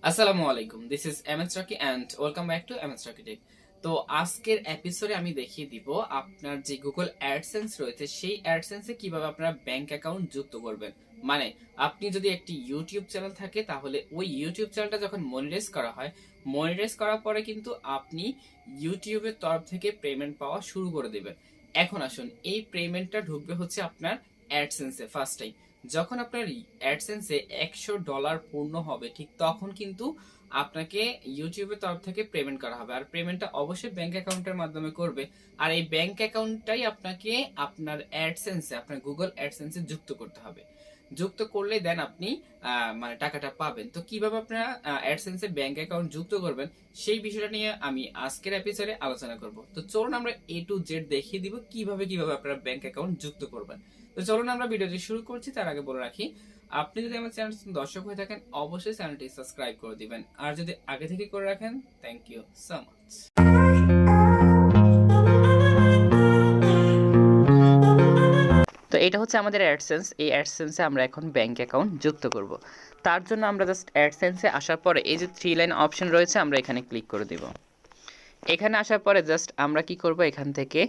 আসসালামু আলাইকুম, this is Roky and welcome back to Roky Tech। তো আজকের এপিসোডে আমি দেখিয়ে দিব আপনার যে গুগল অ্যাডসেন্স রয়েছে সেই অ্যাডসেন্সে কিভাবে আপনারা ব্যাংক অ্যাকাউন্ট যুক্ত করবেন। মানে আপনি যদি একটি ইউটিউব চ্যানেল থাকে তাহলে ওই ইউটিউব চ্যানেলটা যখন মনিটাইজ করা হয়, মনিটাইজ করার পরে কিন্তু আপনি ইউটিউবের তরফ থেকে পেমেন্ট পাওয়া শুরু করে দেবেন। এখন আসুন, এই পেমেন্টটা ঢুকবে হচ্ছে আপনার অ্যাডসেন্সে ফার্স্ট টাইম। যখন আপনার অ্যাডসেন্সে $100 পূর্ণ হবে, ঠিক তখন কিন্তু আপনাকে ইউটিউবের তরফ থেকে পেমেন্ট করা হবে। আর পেমেন্টটা অবশ্যই ব্যাংক অ্যাকাউন্টের মাধ্যমে করবে। আর এই ব্যাংক অ্যাকাউন্টটাই আপনাকে আপনার অ্যাডসেন্সে, আপনার গুগল অ্যাডসেন্সে যুক্ত করতে হবে। যুক্ত করলে দেন আপনি মানে টাকাটা পাবেন। তো কিভাবে আপনারা অ্যাডসেন্সে ব্যাংক অ্যাকাউন্ট যুক্ত করবেন সেই বিষয়টা নিয়ে আমি আজকের এপিসোডে আলোচনা করব। তো চলুন আমরা A to Z দেখিয়ে দিব কিভাবে আপনারা ব্যাংক অ্যাকাউন্ট যুক্ত করবেন। তো চলুন আমরা ভিডিওটি শুরু করছি। তার আগে বলে রাখি, আপনি যদি আমার চ্যানেল দর্শক হয়ে থাকেন অবশ্যই চ্যানেলটি সাবস্ক্রাইব করে দিবেন, আর যদি আগে থেকে করে রাখেন থ্যাংক ইউ সো মাচ। তো এটা হচ্ছে আমাদের অ্যাডসেন্স। এই অ্যাডসেন্সে আমরা এখন ব্যাংক অ্যাকাউন্ট যুক্ত করব। তার জন্য আমরা জাস্ট অ্যাডসেন্সে আসার পরে এই যে 3 লাইন অপশন রয়েছে আমরা এখানে ক্লিক করে দিব। এখানে আসার পরে জাস্ট আমরা কি করব, এখান থেকে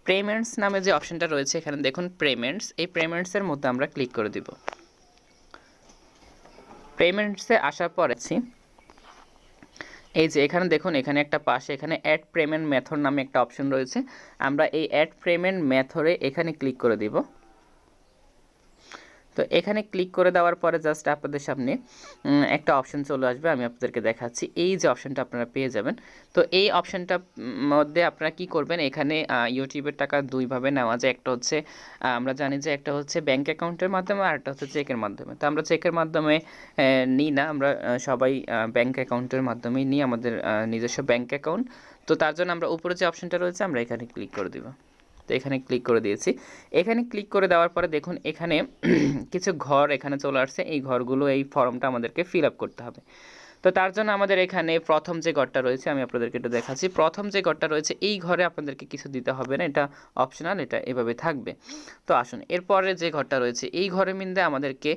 পেমেন্টস নামে যে অপশনটা রয়েছে এখানে দেখুন পেমেন্টস, এই পেমেন্টসের মধ্যে আমরা ক্লিক করে দিব। পেমেন্টসে আসার পরে এই যে এখানে দেখুন, এখানে একটা পাশে এখানে অ্যাড পেমেন্ট মেথড নামে একটা অপশন রয়েছে। আমরা এই অ্যাড পেমেন্ট মেথডে এখানে ক্লিক করে দিব। তো এখানে ক্লিক করে দেওয়ার পরে জাস্ট আপনাদের সামনে একটা অপশন চলে আসবে, আমি আপনাদেরকে দেখাচ্ছি। এই যে অপশনটা আপনারা পেয়ে যাবেন। তো এই অপশনটার মধ্যে আপনারা কি করবেন, এখানে ইউটিউবের টাকা দুইভাবে নেওয়া যায়। একটা হচ্ছে আমরা জানি যে একটা হচ্ছে ব্যাংক অ্যাকাউন্টের মাধ্যমে, আর একটা হচ্ছে চেকের মাধ্যমে। তো আমরা চেকের মাধ্যমে নিই না, আমরা সবাই ব্যাংক অ্যাকাউন্টের মাধ্যমেই নিই, আমাদের নিজস্ব ব্যাংক অ্যাকাউন্ট। তো তার জন্য আমরা উপরে যে অপশনটা রয়েছে আমরা এখানে ক্লিক করে দিব। তো এখানে ক্লিক করে দিয়েছি। এখানে ক্লিক করে দেওয়ার পরে দেখুন এখানে কিছু ঘর এখানে চলে আসছে। এই ঘরগুলো, এই ফর্মটা আমাদেরকে ফিল আপ করতে হবে। তো তার জন্য আমাদের এখানে প্রথম যে ঘরটা রয়েছে আমি আপনাদেরকে একটু দেখাচ্ছি। প্রথম যে ঘরটা রয়েছে এই ঘরে আপনাদেরকে কিছু দিতে হবে না, এটা অপশনাল, এটা এভাবে থাকবে। তো আসুন, এরপরে যে ঘরটা রয়েছে এই ঘরের মধ্যে আমাদেরকে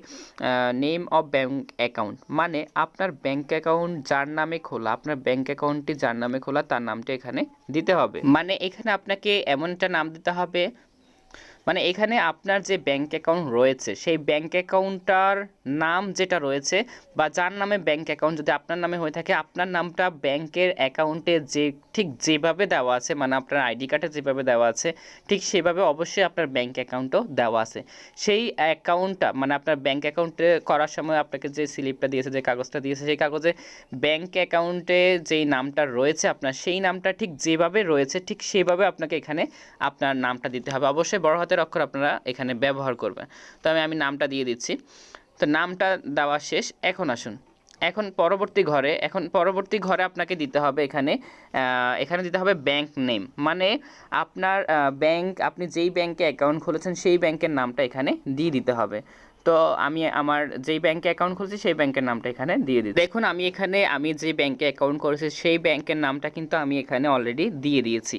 নেম অফ ব্যাংক অ্যাকাউন্ট, মানে আপনার ব্যাংক অ্যাকাউন্ট যার নামে খোলা, আপনার ব্যাংক অ্যাকাউন্টটি যার নামে খোলা তার নামটা এখানে দিতে হবে। মানে এখানে আপনাকে এমন একটা নাম দিতে হবে, মানে এখানে আপনার যে ব্যাংক অ্যাকাউন্ট রয়েছে সেই ব্যাংক অ্যাকাউন্টটার নাম যেটা রয়েছে, বা যার নামে ব্যাংক অ্যাকাউন্ট যদি আপনার নামে হয়ে থাকে, আপনার নামটা ব্যাংকের অ্যাকাউন্টে যে ঠিক যেভাবে দেওয়া আছে, মানে আপনার আইডি কার্ডে যেভাবে দেওয়া আছে ঠিক সেভাবে অবশ্যই আপনার ব্যাংক অ্যাকাউন্টও দেওয়া আছে। সেই অ্যাকাউন্টটা মানে আপনার ব্যাংক অ্যাকাউন্টে করার সময় আপনাকে যে স্লিপটা দিয়েছে, যে কাগজটা দিয়েছে, সেই কাগজে ব্যাংক অ্যাকাউন্টে যেই নামটা রয়েছে আপনার, সেই নামটা ঠিক যেভাবে রয়েছে ঠিক সেভাবে আপনাকে এখানে আপনার নামটা দিতে হবে। অবশ্যই বড় হাতের অক্ষর আপনারা এখানে ব্যবহার করবেন। তো আমি নামটা দিয়ে দিচ্ছি। তো নামটা দেওয়া শেষ। এখন আসুন, এখন পরবর্তী ঘরে আপনাকে দিতে হবে এখানে দিতে হবে ব্যাংক নেম, মানে আপনার ব্যাংক, আপনি যেই ব্যাংকে অ্যাকাউন্ট খুলেছেন সেই ব্যাংকের নামটা এখানে দিয়ে দিতে হবে। তো আমি আমার যেই ব্যাংকে অ্যাকাউন্ট খুলেছি সেই ব্যাংকের নামটা এখানে দিয়ে দিই। দেখুন আমি যে ব্যাংকে অ্যাকাউন্ট করেছি সেই ব্যাংকের নামটা কিন্তু আমি এখানে অলরেডি দিয়ে দিয়েছি।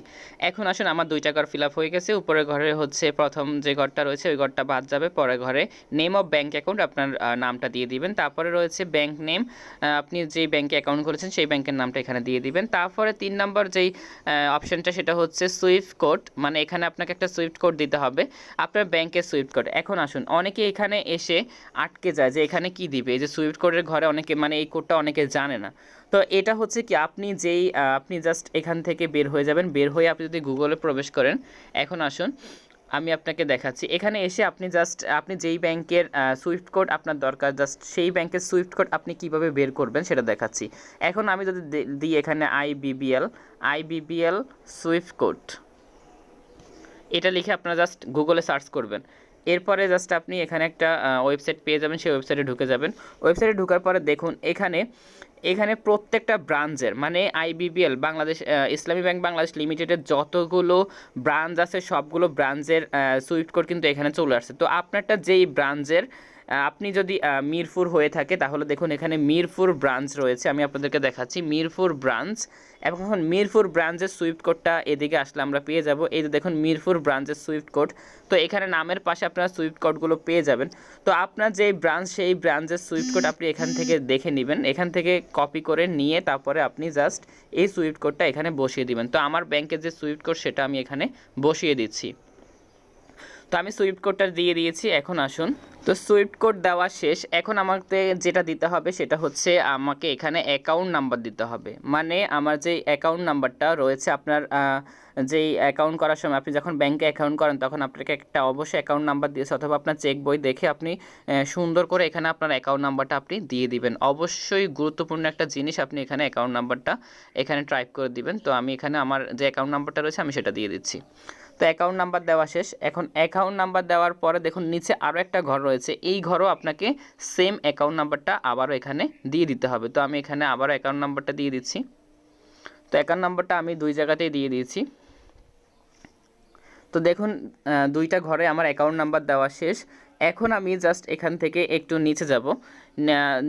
এখন আসুন, আমার 2টা ঘর ফিল আপ হয়ে গেছে। উপরের ঘরে হচ্ছে প্রথম যে ঘরটা রয়েছে ওই ঘরটা বাদ যাবে। পরের ঘরে নেম অফ ব্যাংক অ্যাকাউন্ট, আপনার নামটা দিয়ে দিবেন। তারপরে রয়েছে ব্যাংক নেম, আপনি যেই ব্যাংকে অ্যাকাউন্ট করেছেন সেই ব্যাংকের নামটা এখানে দিয়ে দিবেন। তারপরে 3 নম্বর যেই অপশনটা সেটা হচ্ছে সুইফট কোড, মানে এখানে আপনাকে একটা সুইফট কোড দিতে হবে, আপনার ব্যাংকের সুইফট কোড। এখন আসুন, অনেকে এখানে এসে আটকে যায় যে এখানে কি দিবে, এই যে সুইফট কোডের ঘরে অনেকে, মানে এই কোডটা অনেকে জানে না। তো এটা হচ্ছে কি, আপনি জাস্ট এখান থেকে বের হয়ে যাবেন। বের হয়ে আপনি যদি গুগলে প্রবেশ করেন, এখন আসুন আমি আপনাকে দেখাচ্ছি। এখানে এসে আপনি যেই ব্যাংকের সুইফট কোড আপনার দরকার, জাস্ট সেই ব্যাংকের সুইফট কোড আপনি কিভাবে বের করবেন সেটা দেখাচ্ছি। এখন আমি যদি দিই এখানে আইবিবিএল সুইফট কোড, এটা লিখে আপনারা জাস্ট গুগলে সার্চ করবেন। এরপরে জাস্ট আপনি এখানে একটা ওয়েবসাইট পেয়ে যাবেন, সেই ওয়েবসাইটে ঢুকে যাবেন। ওয়েবসাইটে ঢোকার পরে দেখুন এখানে প্রত্যেকটা ব্রাঞ্চের, মানে আইবিবিএল বাংলাদেশ ইসলামী ব্যাংক বাংলাদেশ লিমিটেডের যতগুলো ব্রাঞ্চ আছে সবগুলো ব্রাঞ্চের সুইফট কোড কিন্তু এখানে চলে আসছে। তো আপনারটা যেই ব্রাঞ্চের আপনি যদি মিরপুর হয়ে থাকে তাহলে দেখুন এখানে মিরপুর ব্রাঞ্চ রয়েছে, আমি আপনাদেরকে দেখাচ্ছি মিরপুর ব্রাঞ্চ। এবং এখন মিরপুর ব্রাঞ্চের সুইফট কোডটা এদিকে আসলে আমরা পেয়ে যাব। এই যে দেখুন মিরপুর ব্রাঞ্চের সুইফট কোড, তো এখানে নামের পাশে আপনারা সুইফট কোডগুলো পেয়ে যাবেন। তো আপনার যেই ব্রাঞ্চ সেই ব্রাঞ্চের সুইফট কোড আপনি এখান থেকে দেখে নেবেন, এখান থেকে কপি করে নিয়ে তারপরে আপনি জাস্ট এই সুইফট কোডটা এখানে বসিয়ে দিবেন। তো আমার ব্যাংকের যে সুইফট কোড সেটা আমি এখানে বসিয়ে দিচ্ছি। তো আমি সুইফট কোডটা দিয়ে দিয়েছি। এখন আসুন, তো সুইফট কোড দেওয়া শেষ। এখন আমাকে যেটা দিতে হবে সেটা হচ্ছে আমাকে এখানে অ্যাকাউন্ট নাম্বার দিতে হবে। মানে আমার যে অ্যাকাউন্ট নাম্বারটা রয়েছে, আপনার যেই অ্যাকাউন্ট করার সময় আপনি যখন ব্যাংকে অ্যাকাউন্ট করেন তখন আপনাকে একটা অবশ্যই অ্যাকাউন্ট নাম্বার দিয়েছে, অথবা আপনার চেক বই দেখে আপনি সুন্দর করে এখানে আপনার অ্যাকাউন্ট নাম্বারটা আপনি দিয়ে দিবেন। অবশ্যই গুরুত্বপূর্ণ একটা জিনিস, আপনি এখানে অ্যাকাউন্ট নাম্বারটা এখানে টাইপ করে দিবেন। তো আমি এখানে আমার যে অ্যাকাউন্ট নাম্বারটা রয়েছে আমি সেটা দিয়ে দিচ্ছি। তো অ্যাকাউন্ট নাম্বার দেওয়া শেষ। এখন অ্যাকাউন্ট নাম্বার দেওয়ার পরে দেখুন নিচে আরও একটা ঘর রয়েছে, এই ঘরও আপনাকে সেম অ্যাকাউন্ট নাম্বারটা আবারও এখানে দিয়ে দিতে হবে। তো আমি এখানে আবারও অ্যাকাউন্ট নাম্বারটা দিয়ে দিচ্ছি। তো অ্যাকাউন্ট নাম্বারটা আমি দুই জায়গাতেই দিয়ে দিয়েছি। তো দেখুন দুইটা ঘরে আমার অ্যাকাউন্ট নাম্বার দেওয়া শেষ। এখন আমি জাস্ট এখান থেকে একটু নিচে যাব।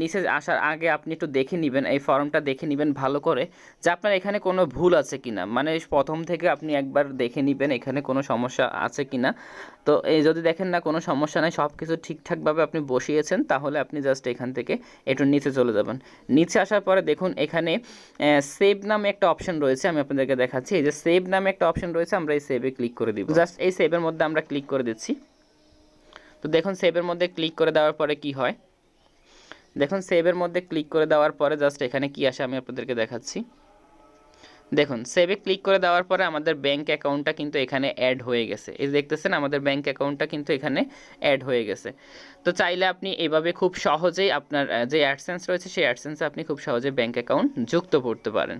নিচে আসার আগে আপনি একটু দেখে নেবেন, এই ফর্মটা দেখে নেবেন ভালো করে যে আপনার এখানে কোনো ভুল আছে কিনা। মানে প্রথম থেকে আপনি একবার দেখে নেবেন এখানে কোনো সমস্যা আছে কিনা। তো এই যদি দেখেন না কোনো সমস্যা নেই, সব কিছু ঠিকঠাকভাবে আপনি বসিয়েছেন, তাহলে আপনি জাস্ট এখান থেকে একটু নিচে চলে যাবেন। নিচে আসার পরে দেখুন এখানে সেভ নামে একটা অপশন রয়েছে, আমি আপনাদেরকে দেখাচ্ছি। এই যে সেভ নামে একটা অপশন রয়েছে, আমরা এই সেভে ক্লিক করে দিব। জাস্ট এই সেভের মধ্যে আমরা ক্লিক করে দিচ্ছি। তো দেখুন সেভের মধ্যে ক্লিক করে দেওয়ার পরে কি হয়, দেখুন সেভের মধ্যে ক্লিক করে দেওয়ার পরে জাস্ট এখানে কি আসে আমি আপনাদেরকে দেখাচ্ছি। দেখুন সেভে ক্লিক করে দেওয়ার পরে আমাদের ব্যাংক অ্যাকাউন্টটা কিন্তু এখানে অ্যাড হয়ে গেছে। এই দেখতেছেন আমাদের ব্যাংক অ্যাকাউন্টটা কিন্তু এখানে অ্যাড হয়ে গেছে। তো চাইলে আপনি এভাবে খুব সহজেই আপনার যে অ্যাডসেন্স রয়েছে সেই অ্যাডসেন্সে আপনি খুব সহজেই ব্যাংক অ্যাকাউন্ট যুক্ত করতে পারেন।